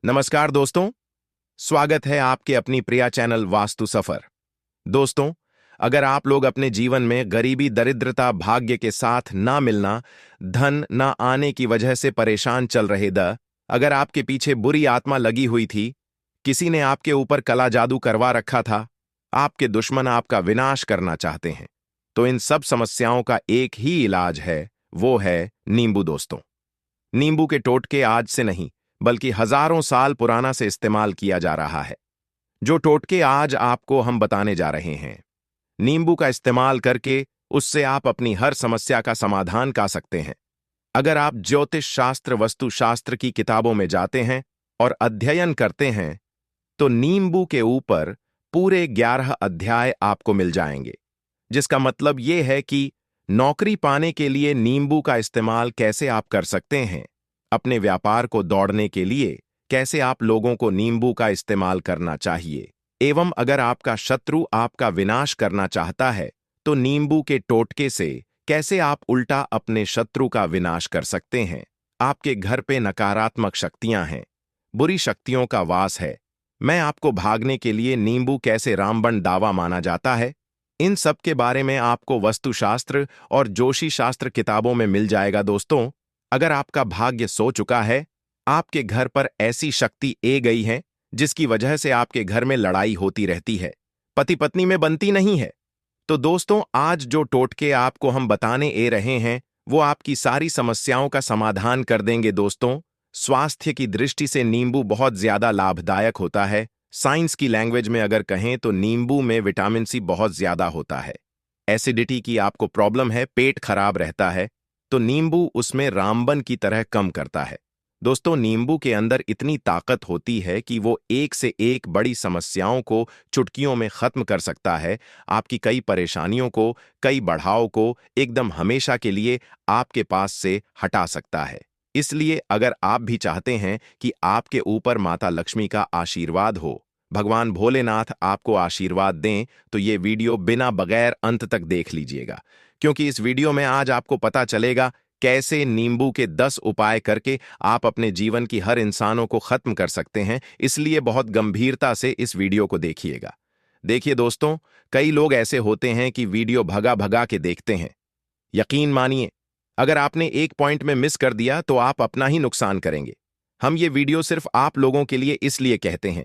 नमस्कार दोस्तों, स्वागत है आपके अपनी प्रिया चैनल वास्तु सफर। दोस्तों, अगर आप लोग अपने जीवन में गरीबी, दरिद्रता, भाग्य के साथ ना मिलना, धन ना आने की वजह से परेशान चल रहे अगर आपके पीछे बुरी आत्मा लगी हुई थी, किसी ने आपके ऊपर काला जादू करवा रखा था, आपके दुश्मन आपका विनाश करना चाहते हैं, तो इन सब समस्याओं का एक ही इलाज है, वो है नींबू। दोस्तों, नींबू के टोटके आज से नहीं बल्कि हजारों साल पुराना से इस्तेमाल किया जा रहा है। जो टोटके आज आपको हम बताने जा रहे हैं, नींबू का इस्तेमाल करके उससे आप अपनी हर समस्या का समाधान कर सकते हैं। अगर आप ज्योतिष शास्त्र, वस्तु शास्त्र की किताबों में जाते हैं और अध्ययन करते हैं, तो नींबू के ऊपर पूरे 11 अध्याय आपको मिल जाएंगे, जिसका मतलब यह है कि नौकरी पाने के लिए नींबू का इस्तेमाल कैसे आप कर सकते हैं, अपने व्यापार को दौड़ने के लिए कैसे आप लोगों को नींबू का इस्तेमाल करना चाहिए, एवं अगर आपका शत्रु आपका विनाश करना चाहता है तो नींबू के टोटके से कैसे आप उल्टा अपने शत्रु का विनाश कर सकते हैं। आपके घर पे नकारात्मक शक्तियां हैं, बुरी शक्तियों का वास है, मैं आपको भागने के लिए नींबू कैसे रामबन दावा माना जाता है, इन सब के बारे में आपको वस्तुशास्त्र और जोशी शास्त्र किताबों में मिल जाएगा। दोस्तों, अगर आपका भाग्य सो चुका है, आपके घर पर ऐसी शक्ति ए गई है जिसकी वजह से आपके घर में लड़ाई होती रहती है, पति पत्नी में बनती नहीं है, तो दोस्तों आज जो टोटके आपको हम बताने ए रहे हैं वो आपकी सारी समस्याओं का समाधान कर देंगे। दोस्तों, स्वास्थ्य की दृष्टि से नींबू बहुत ज्यादा लाभदायक होता है। साइंस की लैंग्वेज में अगर कहें तो नींबू में विटामिन सी बहुत ज्यादा होता है। एसिडिटी की आपको प्रॉब्लम है, पेट खराब रहता है, तो नींबू उसमें रामबन की तरह कम करता है। दोस्तों, नींबू के अंदर इतनी ताकत होती है कि वो एक से एक बड़ी समस्याओं को चुटकियों में खत्म कर सकता है। आपकी कई परेशानियों को, कई बढ़ाव को एकदम हमेशा के लिए आपके पास से हटा सकता है। इसलिए अगर आप भी चाहते हैं कि आपके ऊपर माता लक्ष्मी का आशीर्वाद हो, भगवान भोलेनाथ आपको आशीर्वाद दें, तो ये वीडियो बिना बगैर अंत तक देख लीजिएगा, क्योंकि इस वीडियो में आज आपको पता चलेगा कैसे नींबू के 10 उपाय करके आप अपने जीवन की हर इंसानों को खत्म कर सकते हैं। इसलिए बहुत गंभीरता से इस वीडियो को देखिएगा। देखिए दोस्तों, कई लोग ऐसे होते हैं कि वीडियो भगा भगा के देखते हैं। यकीन मानिए, अगर आपने एक पॉइंट में मिस कर दिया तो आप अपना ही नुकसान करेंगे। हम ये वीडियो सिर्फ आप लोगों के लिए इसलिए कहते हैं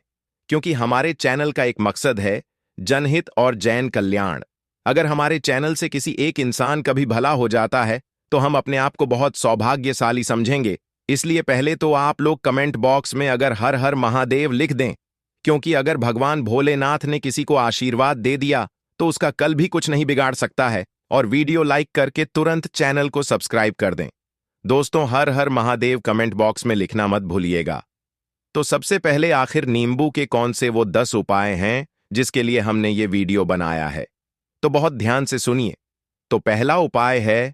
क्योंकि हमारे चैनल का एक मकसद है जनहित और जैन कल्याण। अगर हमारे चैनल से किसी एक इंसान का भी भला हो जाता है तो हम अपने आप को बहुत सौभाग्यशाली समझेंगे। इसलिए पहले तो आप लोग कमेंट बॉक्स में अगर हर हर महादेव लिख दें, क्योंकि अगर भगवान भोलेनाथ ने किसी को आशीर्वाद दे दिया तो उसका कल भी कुछ नहीं बिगाड़ सकता है। और वीडियो लाइक करके तुरंत चैनल को सब्सक्राइब कर दें। दोस्तों, हर हर महादेव कमेंट बॉक्स में लिखना मत भूलिएगा। तो सबसे पहले आखिर नींबू के कौन से वो 10 उपाय हैं जिसके लिए हमने ये वीडियो बनाया है, तो बहुत ध्यान से सुनिए। तो पहला उपाय है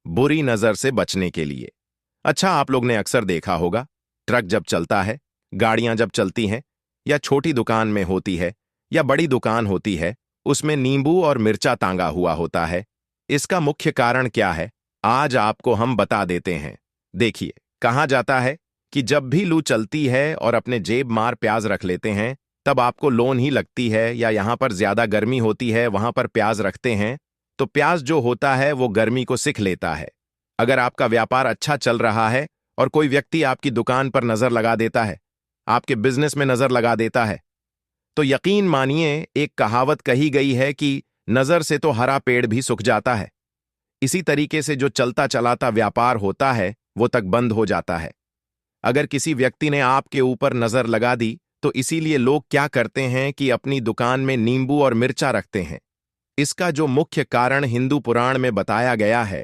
बुरी नजर से बचने के लिए। अच्छा, आप लोग ने अक्सर देखा होगा, ट्रक जब चलता है, गाड़ियां जब चलती हैं, या छोटी दुकान में होती है या बड़ी दुकान होती है, उसमें नींबू और मिर्चा टांगा हुआ होता है। इसका मुख्य कारण क्या है, आज आपको हम बता देते हैं। देखिए, कहा जाता है कि जब भी लू चलती है और अपने जेब मार प्याज रख लेते हैं, तब आपको लोन ही लगती है, या यहां पर ज्यादा गर्मी होती है वहां पर प्याज रखते हैं तो प्याज जो होता है वो गर्मी को सिख लेता है। अगर आपका व्यापार अच्छा चल रहा है और कोई व्यक्ति आपकी दुकान पर नजर लगा देता है, आपके बिजनेस में नजर लगा देता है, तो यकीन मानिए, एक कहावत कही गई है कि नजर से तो हरा पेड़ भी सूख जाता है। इसी तरीके से जो चलता चलाता व्यापार होता है वो तक बंद हो जाता है। अगर किसी व्यक्ति ने आपके ऊपर नजर लगा दी तो इसीलिए लोग क्या करते हैं कि अपनी दुकान में नींबू और मिर्चा रखते हैं। इसका जो मुख्य कारण हिंदू पुराण में बताया गया है,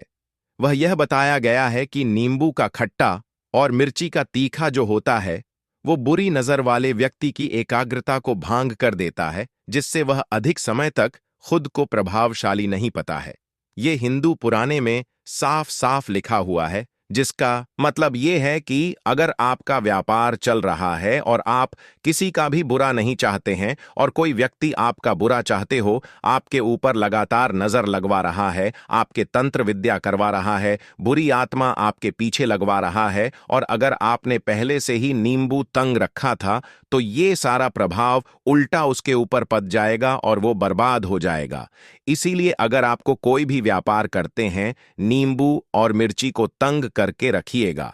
वह यह बताया गया है कि नींबू का खट्टा और मिर्ची का तीखा जो होता है वो बुरी नजर वाले व्यक्ति की एकाग्रता को भांग कर देता है, जिससे वह अधिक समय तक खुद को प्रभावशाली नहीं पाता है। ये हिंदू पुराने में साफ साफ लिखा हुआ है, जिसका मतलब ये है कि अगर आपका व्यापार चल रहा है और आप किसी का भी बुरा नहीं चाहते हैं और कोई व्यक्ति आपका बुरा चाहते हो, आपके ऊपर लगातार नजर लगवा रहा है, आपके तंत्र विद्या करवा रहा है, बुरी आत्मा आपके पीछे लगवा रहा है, और अगर आपने पहले से ही नींबू तंग रखा था तो ये सारा प्रभाव उल्टा उसके ऊपर पड़ जाएगा और वो बर्बाद हो जाएगा। इसीलिए अगर आपको कोई भी व्यापार करते हैं, नींबू और मिर्ची को तंग करके रखिएगा।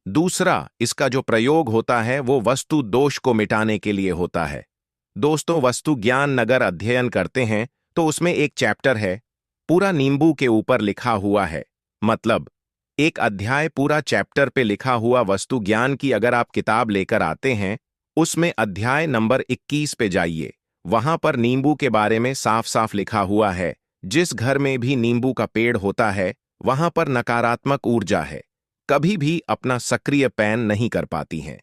दूसरा, इसका जो प्रयोग होता है वो वस्तु दोष को मिटाने के लिए होता है। दोस्तों, वस्तु ज्ञान नगर अध्ययन करते हैं तो उसमें एक चैप्टर है, पूरा नींबू के ऊपर लिखा हुआ है। मतलब एक अध्याय पूरा चैप्टर पे लिखा हुआ वस्तु ज्ञान की अगर आप किताब लेकर आते हैं, उसमें अध्याय नंबर 21 पे जाइए। वहां पर नींबू के बारे में साफ साफ लिखा हुआ है, जिस घर में भी नींबू का पेड़ होता है वहां पर नकारात्मक ऊर्जा है, कभी भी अपना सक्रिय पैन नहीं कर पाती हैं।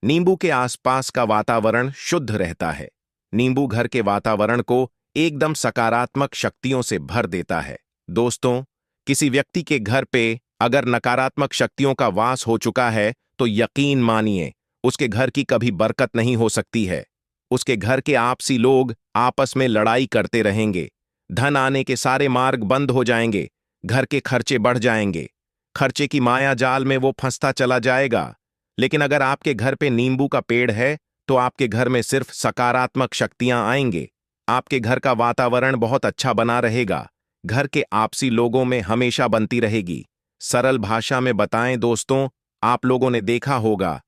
नींबू के आसपास का वातावरण शुद्ध रहता है। नींबू घर के वातावरण को एकदम सकारात्मक शक्तियों से भर देता है। दोस्तों, किसी व्यक्ति के घर पे अगर नकारात्मक शक्तियों का वास हो चुका है तो यकीन मानिए उसके घर की कभी बरकत नहीं हो सकती है। उसके घर के आपसी लोग आपस में लड़ाई करते रहेंगे, धन आने के सारे मार्ग बंद हो जाएंगे, घर के खर्चे बढ़ जाएंगे, खर्चे की माया जाल में वो फंसता चला जाएगा। लेकिन अगर आपके घर पे नींबू का पेड़ है तो आपके घर में सिर्फ सकारात्मक शक्तियां आएंगे। आपके घर का वातावरण बहुत अच्छा बना रहेगा, घर के आपसी लोगों में हमेशा बनती रहेगी। सरल भाषा में बताएं दोस्तों, आप लोगों ने देखा होगा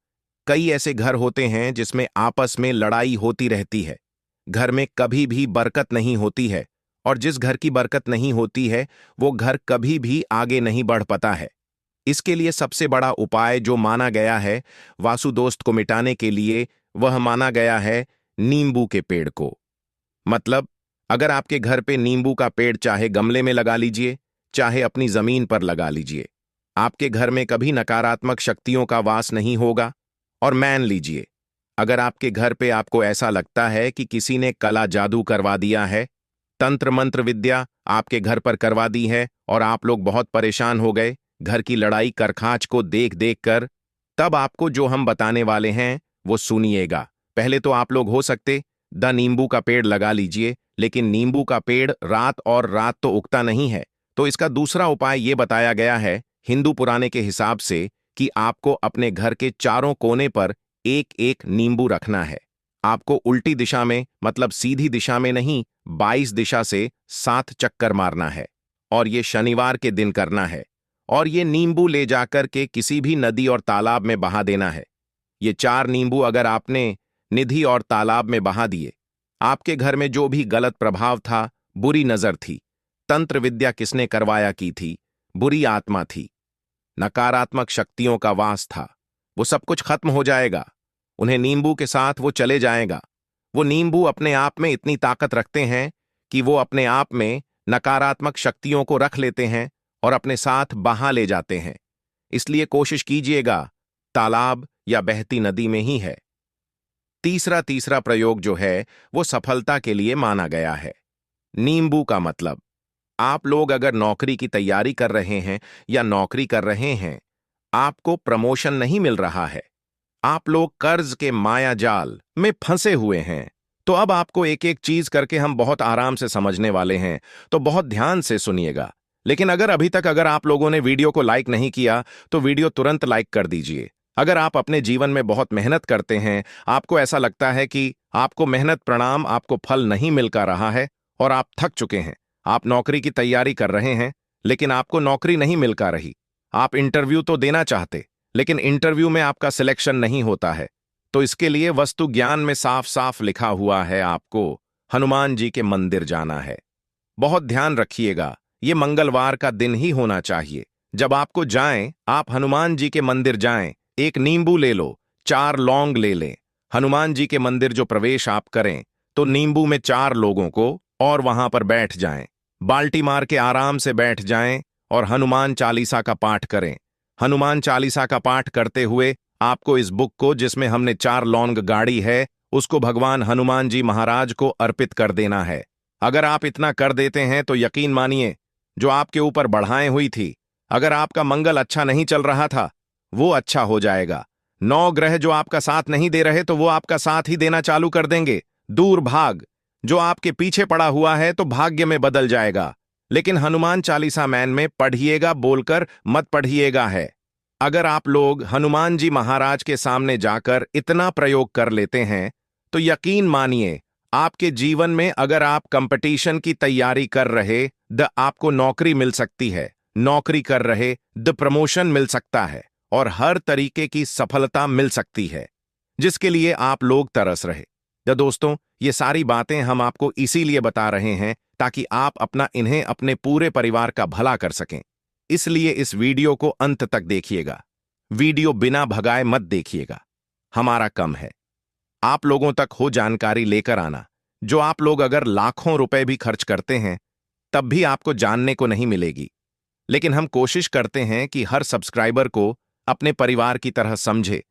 कई ऐसे घर होते हैं जिसमें आपस में लड़ाई होती रहती है, घर में कभी भी बरकत नहीं होती है, और जिस घर की बरकत नहीं होती है वो घर कभी भी आगे नहीं बढ़ पाता है। इसके लिए सबसे बड़ा उपाय जो माना गया है वासु दोस्त को मिटाने के लिए, वह माना गया है नींबू के पेड़ को। मतलब अगर आपके घर पे नींबू का पेड़ चाहे गमले में लगा लीजिए, चाहे अपनी जमीन पर लगा लीजिए, आपके घर में कभी नकारात्मक शक्तियों का वास नहीं होगा। और मान लीजिए अगर आपके घर पे आपको ऐसा लगता है कि किसी ने कला जादू करवा दिया है, तंत्र मंत्र विद्या आपके घर पर करवा दी है और आप लोग बहुत परेशान हो गए घर की लड़ाई करखाच को देख देख कर, तब आपको जो हम बताने वाले हैं वो सुनिएगा। पहले तो आप लोग हो सकते द नींबू का पेड़ लगा लीजिए, लेकिन नींबू का पेड़ रात और रात तो उगता नहीं है। तो इसका दूसरा उपाय ये बताया गया है हिंदू पुराने के हिसाब से कि आपको अपने घर के चारों कोने पर एक एक नींबू रखना है। आपको उल्टी दिशा में, मतलब सीधी दिशा में नहीं, 22 दिशा से 7 चक्कर मारना है, और ये शनिवार के दिन करना है। और ये नींबू ले जाकर के किसी भी नदी और तालाब में बहा देना है। ये 4 नींबू अगर आपने निधि और तालाब में बहा दिए, आपके घर में जो भी गलत प्रभाव था, बुरी नजर थी, तंत्र विद्या किसने करवाया की थी, बुरी आत्मा थी, नकारात्मक शक्तियों का वास था, वो सब कुछ खत्म हो जाएगा। उन्हें नींबू के साथ वो चले जाएगा। वो नींबू अपने आप में इतनी ताकत रखते हैं कि वो अपने आप में नकारात्मक शक्तियों को रख लेते हैं और अपने साथ बहा ले जाते हैं। इसलिए कोशिश कीजिएगा तालाब या बहती नदी में ही है। तीसरा प्रयोग जो है वो सफलता के लिए माना गया है। नींबू का मतलब, आप लोग अगर नौकरी की तैयारी कर रहे हैं या नौकरी कर रहे हैं, आपको प्रमोशन नहीं मिल रहा है, आप लोग कर्ज के माया जाल में फंसे हुए हैं, तो अब आपको एक एक चीज करके हम बहुत आराम से समझने वाले हैं, तो बहुत ध्यान से सुनिएगा। लेकिन अगर अभी तक अगर आप लोगों ने वीडियो को लाइक नहीं किया तो वीडियो तुरंत लाइक कर दीजिए। अगर आप अपने जीवन में बहुत मेहनत करते हैं, आपको ऐसा लगता है कि आपको मेहनत प्रणाम आपको फल नहीं मिल का रहा है और आप थक चुके हैं, आप नौकरी की तैयारी कर रहे हैं लेकिन आपको नौकरी नहीं मिल का रही, आप इंटरव्यू तो देना चाहते लेकिन इंटरव्यू में आपका सिलेक्शन नहीं होता है, तो इसके लिए वस्तु ज्ञान में साफ साफ लिखा हुआ है आपको हनुमान जी के मंदिर जाना है। बहुत ध्यान रखिएगा, ये मंगलवार का दिन ही होना चाहिए। जब आपको जाएं, आप हनुमान जी के मंदिर जाएं, एक नींबू ले लो, 4 लौंग ले लें। हनुमान जी के मंदिर जो प्रवेश आप करें तो नींबू में 4 लोगों को और वहां पर बैठ जाएं, बाल्टी मार के आराम से बैठ जाएं और हनुमान चालीसा का पाठ करें। हनुमान चालीसा का पाठ करते हुए आपको इस बुक को जिसमें हमने 4 लौंग गाड़ी है उसको भगवान हनुमान जी महाराज को अर्पित कर देना है। अगर आप इतना कर देते हैं तो यकीन मानिए जो आपके ऊपर बढ़ाएं हुई थी, अगर आपका मंगल अच्छा नहीं चल रहा था, वो अच्छा हो जाएगा। 9 ग्रह जो आपका साथ नहीं दे रहे तो वो आपका साथ ही देना चालू कर देंगे। दूर भाग जो आपके पीछे पड़ा हुआ है तो भाग्य में बदल जाएगा। लेकिन हनुमान चालीसा मैन में पढ़िएगा बोलकर मत पढ़िएगा है। अगर आप लोग हनुमान जी महाराज के सामने जाकर इतना प्रयोग कर लेते हैं तो यकीन मानिए, आपके जीवन में अगर आप कंपटीशन की तैयारी कर रहे द आपको नौकरी मिल सकती है, नौकरी कर रहे द प्रमोशन मिल सकता है और हर तरीके की सफलता मिल सकती है जिसके लिए आप लोग तरस रहे। तो दोस्तों, ये सारी बातें हम आपको इसीलिए बता रहे हैं ताकि आप इन्हें अपने पूरे परिवार का भला कर सकें। इसलिए इस वीडियो को अंत तक देखिएगा। वीडियो बिना भगाए मत देखिएगा। हमारा कम है आप लोगों तक हो जानकारी लेकर आना, जो आप लोग अगर लाखों रुपए भी खर्च करते हैं तब भी आपको जानने को नहीं मिलेगी। लेकिन हम कोशिश करते हैं कि हर सब्सक्राइबर को अपने परिवार की तरह समझे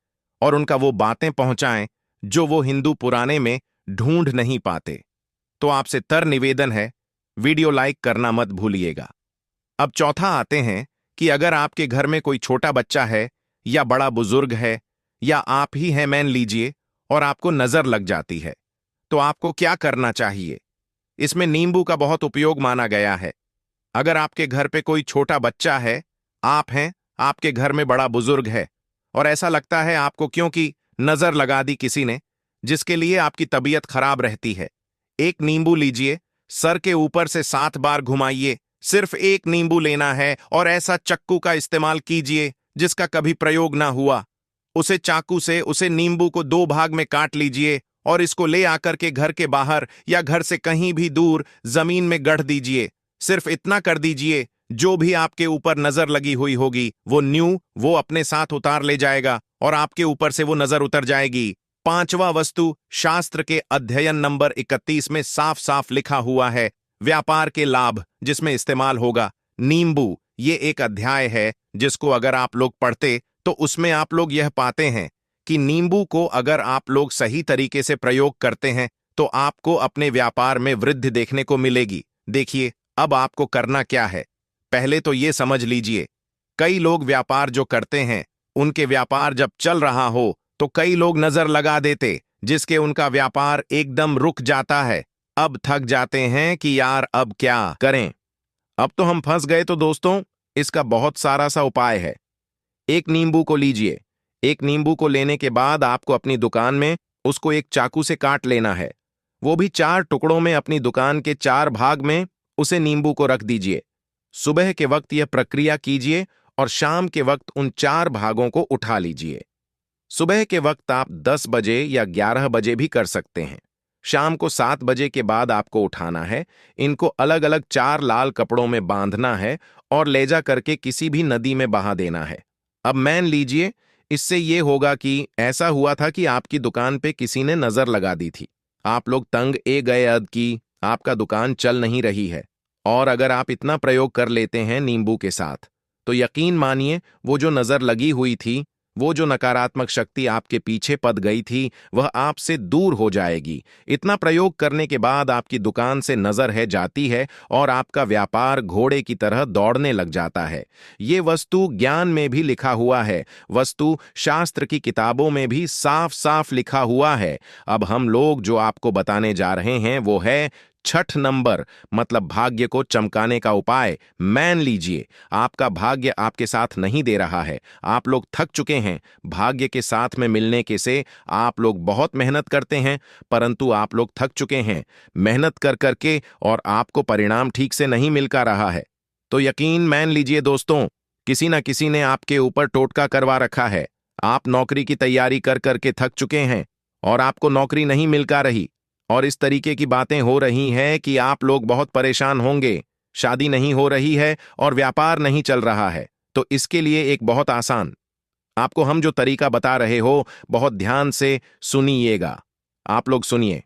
और उनका वो बातें पहुंचाएं जो वो हिंदू पुराने में ढूंढ नहीं पाते। तो आपसे तर निवेदन है, वीडियो लाइक करना मत भूलिएगा। अब चौथा आते हैं कि अगर आपके घर में कोई छोटा बच्चा है या बड़ा बुजुर्ग है या आप ही हैं मान लीजिए और आपको नजर लग जाती है, तो आपको क्या करना चाहिए। इसमें नींबू का बहुत उपयोग माना गया है। अगर आपके घर पे कोई छोटा बच्चा है, आप हैं, आपके घर में बड़ा बुजुर्ग है और ऐसा लगता है आपको क्योंकि नजर लगा दी किसी ने, जिसके लिए आपकी तबीयत खराब रहती है, एक नींबू लीजिए, सर के ऊपर से 7 बार घुमाइए। सिर्फ एक नींबू लेना है और ऐसा चक्कू का इस्तेमाल कीजिए जिसका कभी प्रयोग ना हुआ। उसे चाकू से उसे नींबू को 2 भाग में काट लीजिए और इसको ले आकर के घर के बाहर या घर से कहीं भी दूर जमीन में गढ़ दीजिए। सिर्फ इतना कर दीजिए, जो भी आपके ऊपर नजर लगी हुई होगी वो अपने साथ उतार ले जाएगा और आपके ऊपर से वो नजर उतर जाएगी। 5वां वस्तु शास्त्र के अध्ययन नंबर 31 में साफ साफ लिखा हुआ है, व्यापार के लाभ जिसमें इस्तेमाल होगा नींबू। ये एक अध्याय है जिसको अगर आप लोग पढ़ते तो उसमें आप लोग यह पाते हैं कि नींबू को अगर आप लोग सही तरीके से प्रयोग करते हैं तो आपको अपने व्यापार में वृद्धि देखने को मिलेगी। देखिए, अब आपको करना क्या है, पहले तो ये समझ लीजिए, कई लोग व्यापार जो करते हैं उनके व्यापार जब चल रहा हो तो कई लोग नजर लगा देते जिसके उनका व्यापार एकदम रुक जाता है। अब थक जाते हैं कि यार अब क्या करें, अब तो हम फंस गए। तो दोस्तों, इसका बहुत सारा सा उपाय है। एक नींबू को लीजिए। एक नींबू को लेने के बाद आपको अपनी दुकान में उसको एक चाकू से काट लेना है, वो भी 4 टुकड़ों में। अपनी दुकान के 4 भाग में उसे नींबू को रख दीजिए। सुबह के वक्त यह प्रक्रिया कीजिए और शाम के वक्त उन 4 भागों को उठा लीजिए। सुबह के वक्त आप 10 बजे या 11 बजे भी कर सकते हैं। शाम को 7 बजे के बाद आपको उठाना है। इनको अलग अलग 4 लाल कपड़ों में बांधना है और ले जा करके किसी भी नदी में बहा देना है। अब मान लीजिए, इससे ये होगा कि ऐसा हुआ था कि आपकी दुकान पे किसी ने नजर लगा दी थी, आप लोग तंग ए गए अद की आपका दुकान चल नहीं रही है। और अगर आप इतना प्रयोग कर लेते हैं नींबू के साथ तो यकीन मानिए, वो जो नजर लगी हुई थी, वो जो नकारात्मक शक्ति आपके पीछे पद गई थी, वह आपसे दूर हो जाएगी। इतना प्रयोग करने के बाद आपकी दुकान से नजर है जाती है और आपका व्यापार घोड़े की तरह दौड़ने लग जाता है। ये वस्तु ज्ञान में भी लिखा हुआ है, वस्तु शास्त्र की किताबों में भी साफ साफ लिखा हुआ है। अब हम लोग जो आपको बताने जा रहे हैं वो है 6 नंबर, मतलब भाग्य को चमकाने का उपाय। मान लीजिए, आपका भाग्य आपके साथ नहीं दे रहा है, आप लोग थक चुके हैं भाग्य के साथ में मिलने के से। आप लोग बहुत मेहनत करते हैं परंतु आप लोग थक चुके हैं मेहनत कर करके और आपको परिणाम ठीक से नहीं मिल का रहा है। तो यकीन मान लीजिए दोस्तों, किसी न किसी ने आपके ऊपर टोटका करवा रखा है। आप नौकरी की तैयारी कर करके थक चुके हैं और आपको नौकरी नहीं मिल का रही और इस तरीके की बातें हो रही हैं कि आप लोग बहुत परेशान होंगे। शादी नहीं हो रही है और व्यापार नहीं चल रहा है। तो इसके लिए एक बहुत आसान, आपको हम जो तरीका बता रहे हो, बहुत ध्यान से सुनिएगा। आप लोग सुनिए।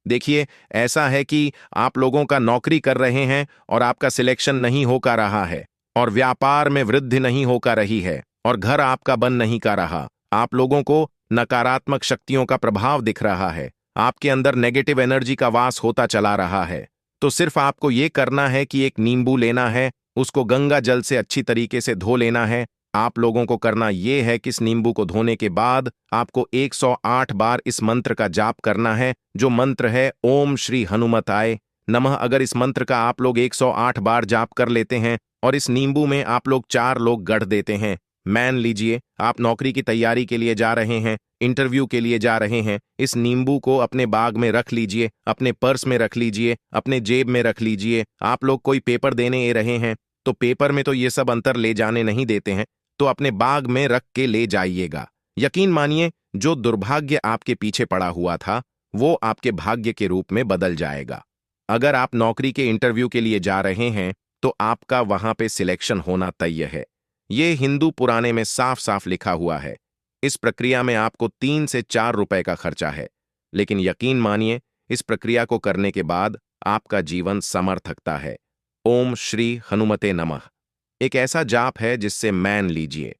देखिए, ऐसा है कि आप लोगों का नौकरी कर रहे हैं और आपका सिलेक्शन नहीं हो का रहा है और व्यापार में वृद्धि नहीं हो का रही है और घर आपका बन नहीं का रहा। आप लोगों को नकारात्मक शक्तियों का प्रभाव दिख रहा है, आपके अंदर नेगेटिव एनर्जी का वास होता चला रहा है। तो सिर्फ आपको यह करना है कि एक नींबू लेना है उसको गंगा जल से अच्छी तरीके से धो लेना है। आप लोगों को करना यह है कि इस नींबू को धोने के बाद आपको 108 बार इस मंत्र का जाप करना है, जो मंत्र है ओम श्री हनुमताय नमः। अगर इस मंत्र का आप लोग 108 बार जाप कर लेते हैं और इस नींबू में आप लोग 4 लोग गढ़ देते हैं, मान लीजिए आप नौकरी की तैयारी के लिए जा रहे हैं, इंटरव्यू के लिए जा रहे हैं, इस नींबू को अपने बाग में रख लीजिए, अपने पर्स में रख लीजिए, अपने जेब में रख लीजिए। आप लोग कोई पेपर देने रहे हैं तो पेपर में तो ये सब अंतर ले जाने नहीं देते हैं, तो अपने बाग में रख के ले जाइएगा। यकीन मानिए, जो दुर्भाग्य आपके पीछे पड़ा हुआ था वो आपके भाग्य के रूप में बदल जाएगा। अगर आप नौकरी के इंटरव्यू के लिए जा रहे हैं तो आपका वहां पे सिलेक्शन होना तय है। ये हिंदू पुराने में साफ साफ लिखा हुआ है। इस प्रक्रिया में आपको 3 से 4 रुपए का खर्चा है, लेकिन यकीन मानिए इस प्रक्रिया को करने के बाद आपका जीवन समर थकता है। ओम श्री हनुमते नमः एक ऐसा जाप है जिससे मान लीजिए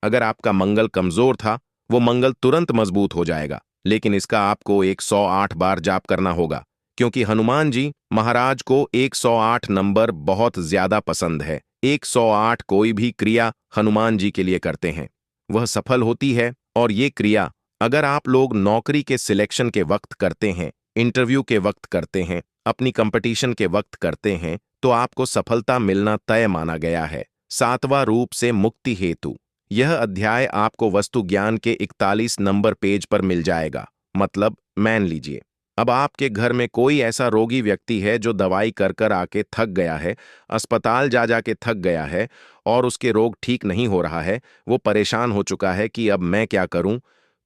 अगर आपका मंगल कमजोर था वो मंगल तुरंत मजबूत हो जाएगा, लेकिन इसका आपको 108 बार जाप करना होगा, क्योंकि हनुमान जी महाराज को 108 नंबर बहुत ज्यादा पसंद है। 108 कोई भी क्रिया हनुमान जी के लिए करते हैं वह सफल होती है। और ये क्रिया अगर आप लोग नौकरी के सिलेक्शन के वक्त करते हैं, इंटरव्यू के वक्त करते हैं, अपनी कंपटीशन के वक्त करते हैं, तो आपको सफलता मिलना तय माना गया है। 7वां रूप से मुक्ति हेतु यह अध्याय आपको वस्तु ज्ञान के 41 नंबर पेज पर मिल जाएगा। मतलब मान लीजिए अब आपके घर में कोई ऐसा रोगी व्यक्ति है जो दवाई कर कर आके थक गया है, अस्पताल जा जा के थक गया है और उसके रोग ठीक नहीं हो रहा है, वो परेशान हो चुका है कि अब मैं क्या करूं।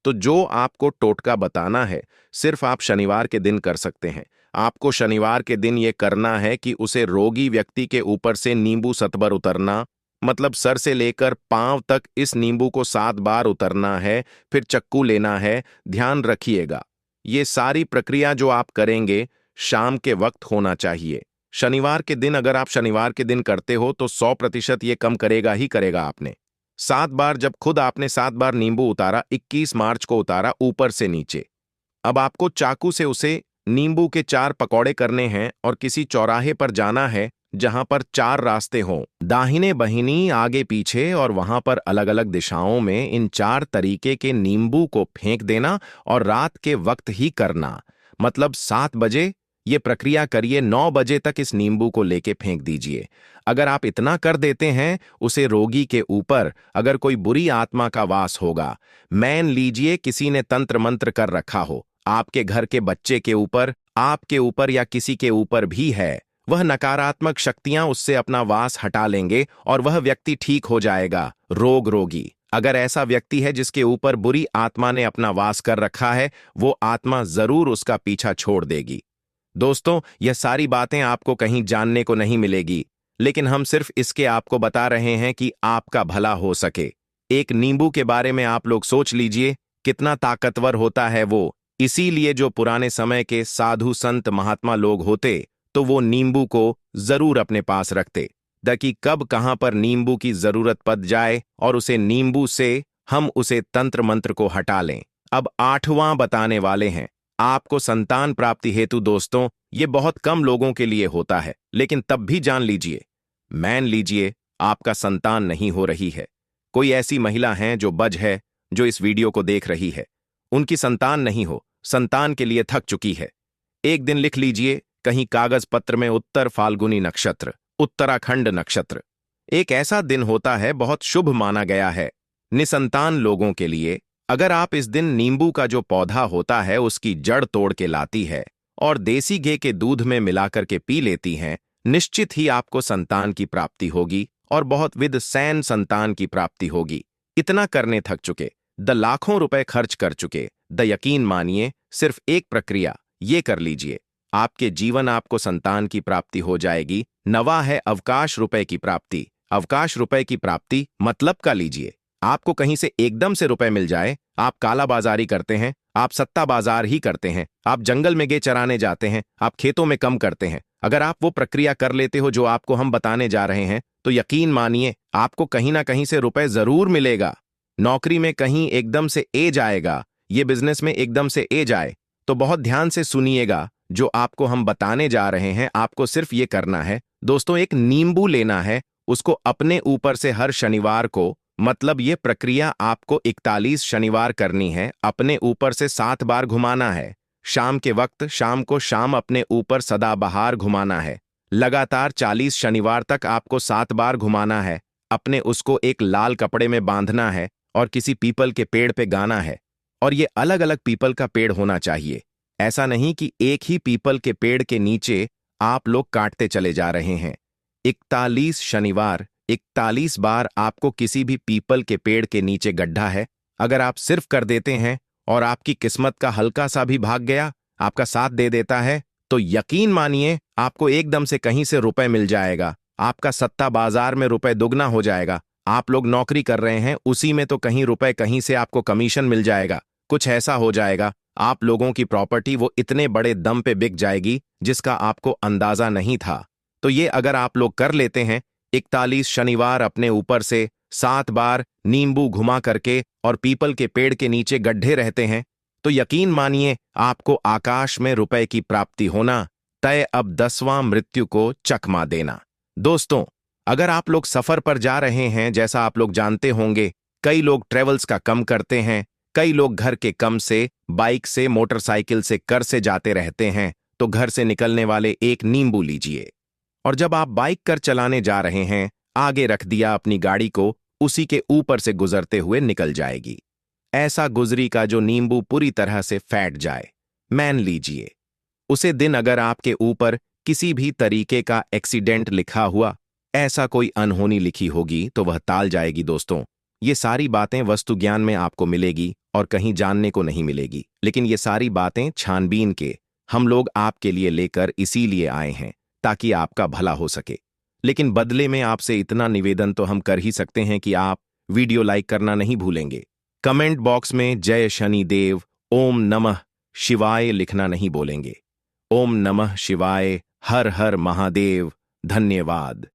तो जो आपको टोटका बताना है सिर्फ आप शनिवार के दिन कर सकते हैं। आपको शनिवार के दिन ये करना है कि उसे रोगी व्यक्ति के ऊपर से नींबू 7 बार उतरना, मतलब सर से लेकर पांव तक इस नींबू को 7 बार उतरना है, फिर चक्कू लेना है। ध्यान रखिएगा ये सारी प्रक्रिया जो आप करेंगे शाम के वक्त होना चाहिए। शनिवार के दिन अगर आप शनिवार के दिन करते हो तो 100% ये कम करेगा ही करेगा। आपने 7 बार जब खुद आपने 7 बार नींबू उतारा, 21 मार्च को उतारा ऊपर से नीचे, अब आपको चाकू से उसे नींबू के 4 पकौड़े करने हैं और किसी चौराहे पर जाना है जहां पर 4 रास्ते हों, दाहिने बहिनी आगे पीछे, और वहां पर अलग अलग दिशाओं में इन 4 तरीके के नींबू को फेंक देना और रात के वक्त ही करना। मतलब 7 बजे ये प्रक्रिया करिए, 9 बजे तक इस नींबू को लेके फेंक दीजिए। अगर आप इतना कर देते हैं उसे रोगी के ऊपर अगर कोई बुरी आत्मा का वास होगा, मान लीजिए किसी ने तंत्र मंत्र कर रखा हो, आपके घर के बच्चे के ऊपर, आपके ऊपर या किसी के ऊपर भी है, वह नकारात्मक शक्तियां उससे अपना वास हटा लेंगे और वह व्यक्ति ठीक हो जाएगा। रोगी अगर ऐसा व्यक्ति है जिसके ऊपर बुरी आत्मा ने अपना वास कर रखा है, वो आत्मा जरूर उसका पीछा छोड़ देगी। दोस्तों, यह सारी बातें आपको कहीं जानने को नहीं मिलेगी, लेकिन हम सिर्फ इसके आपको बता रहे हैं कि आपका भला हो सके। एक नींबू के बारे में आप लोग सोच लीजिए कितना ताकतवर होता है वो। इसीलिए जो पुराने समय के साधु संत महात्मा लोग होते तो वो नींबू को जरूर अपने पास रखते, ताकि कब कहां पर नींबू की जरूरत पड़ जाए और उसे नींबू से हम उसे तंत्र मंत्र को हटा लें। अब 8वां बताने वाले हैं आपको संतान प्राप्ति हेतु। दोस्तों, ये बहुत कम लोगों के लिए होता है, लेकिन तब भी जान लीजिए, मान लीजिए आपका संतान नहीं हो रही है, कोई ऐसी महिला है जो बज है, जो इस वीडियो को देख रही है, उनकी संतान नहीं हो, संतान के लिए थक चुकी है। एक दिन लिख लीजिए कहीं कागज पत्र में उत्तर फाल्गुनी नक्षत्र, उत्तराखंड नक्षत्र। एक ऐसा दिन होता है बहुत शुभ माना गया है निसंतान लोगों के लिए। अगर आप इस दिन नींबू का जो पौधा होता है उसकी जड़ तोड़ के लाती है और देसी घी के दूध में मिलाकर के पी लेती हैं, निश्चित ही आपको संतान की प्राप्ति होगी और बहुत विद सैन संतान की प्राप्ति होगी। इतना करने थक चुके, द लाखों रुपए खर्च कर चुके, द यकीन मानिए सिर्फ एक प्रक्रिया ये कर लीजिए, आपके जीवन आपको संतान की प्राप्ति हो जाएगी। नवा है अवकाश रुपए की प्राप्ति। अवकाश रुपए की प्राप्ति मतलब का लीजिए, आपको कहीं से एकदम से रुपए मिल जाए। आप काला बाजारी करते हैं, आप सत्ता बाजार ही करते हैं, आप जंगल में गे चराने जाते हैं, आप खेतों में कम करते हैं। अगर आप वो प्रक्रिया कर लेते हो जो आपको हम बताने जा रहे हैं, तो यकीन मानिए आपको कहीं ना कहीं से रुपए जरूर मिलेगा। नौकरी में कहीं एकदम से ए जाएगा, ये बिजनेस में एकदम से ए जाए, तो बहुत ध्यान से सुनिएगा जो आपको हम बताने जा रहे हैं। आपको सिर्फ ये करना है दोस्तों, एक नींबू लेना है, उसको अपने ऊपर से हर शनिवार को, मतलब ये प्रक्रिया आपको 41 शनिवार करनी है, अपने ऊपर से 7 बार घुमाना है। शाम के वक्त शाम को शाम अपने ऊपर सदाबहार घुमाना है। लगातार 40 शनिवार तक आपको 7 बार घुमाना है। अपने उसको एक लाल कपड़े में बांधना है और किसी पीपल के पेड़ पे गाना है। और ये अलग अलग पीपल का पेड़ होना चाहिए। ऐसा नहीं कि एक ही पीपल के पेड़ के नीचे आप लोग काटते चले जा रहे हैं। 41 शनिवार 41 बार आपको किसी भी पीपल के पेड़ के नीचे गड्ढा है। अगर आप सिर्फ कर देते हैं और आपकी किस्मत का हल्का सा भी भाग गया, आपका साथ दे देता है, तो यकीन मानिए आपको एकदम से कहीं से रुपए मिल जाएगा। आपका सत्ता बाजार में रुपए दुगना हो जाएगा। आप लोग नौकरी कर रहे हैं, उसी में तो कहीं रुपए कहीं से आपको कमीशन मिल जाएगा। कुछ ऐसा हो जाएगा, आप लोगों की प्रॉपर्टी वो इतने बड़े दम पे बिक जाएगी जिसका आपको अंदाजा नहीं था। तो ये अगर आप लोग कर लेते हैं, 41 शनिवार अपने ऊपर से 7 बार नींबू घुमा करके और पीपल के पेड़ के नीचे गड्ढे रहते हैं, तो यकीन मानिए आपको आकाश में रुपए की प्राप्ति होना तय। अब 10वां मृत्यु को चकमा देना। दोस्तों, अगर आप लोग सफर पर जा रहे हैं, जैसा आप लोग जानते होंगे, कई लोग ट्रेवल्स का कम करते हैं, कई लोग घर के कम से, बाइक से, मोटरसाइकिल से, कर से जाते रहते हैं, तो घर से निकलने वाले एक नींबू लीजिए और जब आप बाइक कर चलाने जा रहे हैं, आगे रख दिया अपनी गाड़ी को, उसी के ऊपर से गुजरते हुए निकल जाएगी। ऐसा गुजरी का जो नींबू पूरी तरह से फैट जाए, मान लीजिए उसे दिन अगर आपके ऊपर किसी भी तरीके का एक्सीडेंट लिखा हुआ, ऐसा कोई अनहोनी लिखी होगी, तो वह टाल जाएगी। दोस्तों, ये सारी बातें वस्तु ज्ञान में आपको मिलेगी और कहीं जानने को नहीं मिलेगी, लेकिन ये सारी बातें छानबीन के हम लोग आपके लिए लेकर इसीलिए आए हैं ताकि आपका भला हो सके। लेकिन बदले में आपसे इतना निवेदन तो हम कर ही सकते हैं कि आप वीडियो लाइक करना नहीं भूलेंगे। कमेंट बॉक्स में जय शनिदेव, ओम नमः शिवाय लिखना नहीं बोलेंगे। ओम नमः शिवाय, हर हर महादेव। धन्यवाद।